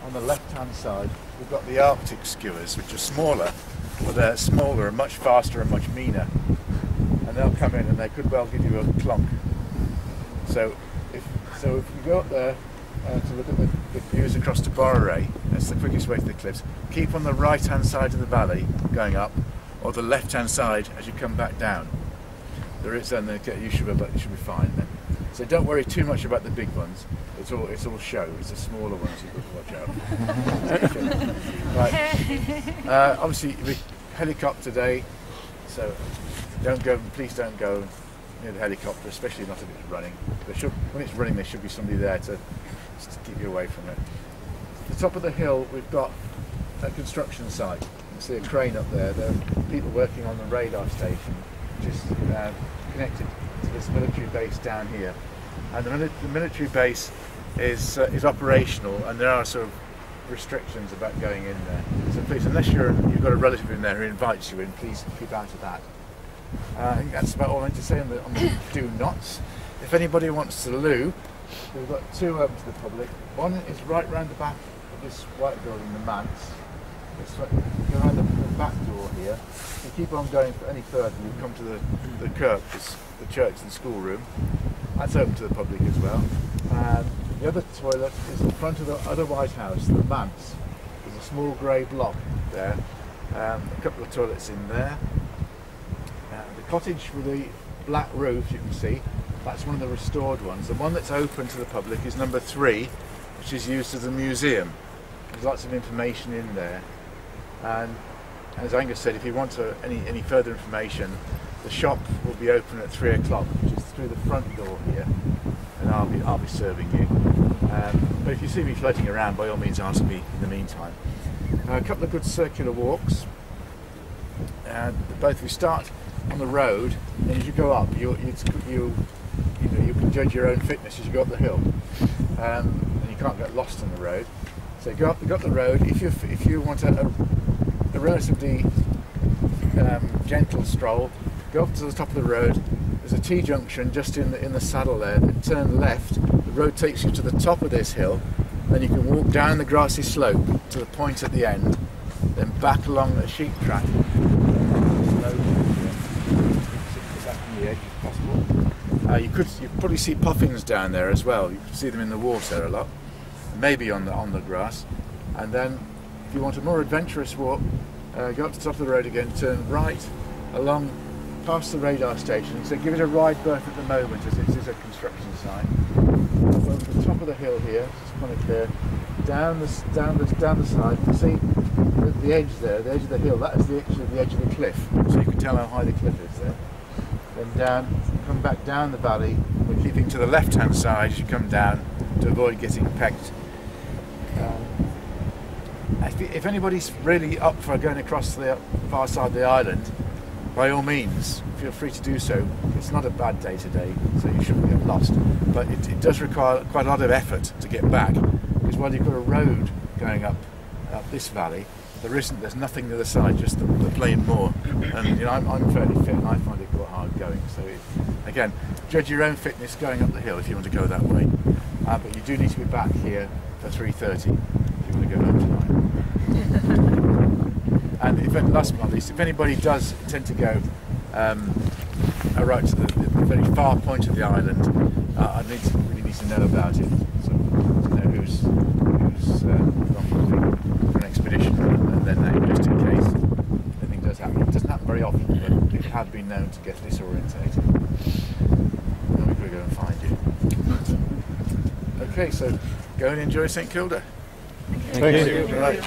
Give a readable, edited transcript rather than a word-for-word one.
on the left-hand side, we've got the Arctic Skuas, which are smaller, but they're smaller and much faster and much meaner. And they'll come in and they could well give you a clonk. So if you go up there to look at the views across to Borray, that's the quickest way to the cliffs. Keep on the right-hand side of the valley going up, or the left-hand side as you come back down. There is, and you should be fine then. So don't worry too much about the big ones. It's all show. It's the smaller ones you've got to watch out. Right. Obviously, helicopter day. So please don't go near the helicopter, especially not if it's running. When it's running, there should be somebody there to keep you away from it. At the top of the hill, we've got a construction site. You can see a crane up there. There are people working on the radar station, which is connected to this military base down here. And the military base is operational, and there are sort of restrictions about going in there. So please, unless you've got a relative in there who invites you in, please keep out of that. I think that's about all I need to say on the do nots. If anybody wants to loo, we've got two open to the public. One is right round the back of this white building, the manse. Go around the back door here. If you keep on going any further, you come to the Kirk, the church and schoolroom. That's open to the public as well. The other toilet is in front of the other White House, the manse. There's a small grey block there. A couple of toilets in there. The cottage with the black roof, you can see, that's one of the restored ones. The one that's open to the public is number 3, which is used as a museum. There's lots of information in there. And as Angus said, if you want any further information, the shop will be open at 3 o'clock, which is through the front door here, and I'll be serving you. But if you see me floating around, by all means ask me in the meantime. A couple of good circular walks. Both we start on the road, and as you go up, you can judge your own fitness as you go up the hill, and you can't get lost on the road. So you go up the road. If you want a relatively gentle stroll, go up to the top of the road. There's a T-junction just in the saddle there. Then turn left. The road takes you to the top of this hill. Then you can walk down the grassy slope to the point at the end. Then back along a sheep track. Back from the edge if possible. You could probably see puffins down there as well. You can see them in the water a lot. Maybe on the grass. And then if you want a more adventurous walk, go up to the top of the road again, turn right along past the radar station. So give it a wide berth at the moment, as it is a construction site. Over the top of the hill here, it's kind of clear, down the side. You can see the edge there, the edge of the hill. That is the edge of the cliff, so you can tell how high the cliff is there. Then down, come back down the valley. We're keeping to the left-hand side as you come down to avoid getting pecked. If anybody's really up for going across the far side of the island, by all means, feel free to do so. It's not a bad day today, so you shouldn't get lost. But it does require quite a lot of effort to get back, because while you've got a road going up this valley, there's nothing the other side, just the plain moor. And I'm fairly fit, and I find it quite hard going. So again, judge your own fitness going up the hill if you want to go that way. But you do need to be back here for 3:30 if you want to go home tonight. And last but not least, if anybody does tend to go right to the very far point of the island, I really need to know about it, so to know who's gone for an expedition, and then just in case anything does happen. It doesn't happen very often, but it has been known to get disorientated. And we could go and find you. Okay, so go and enjoy St Kilda. Thank you. Right.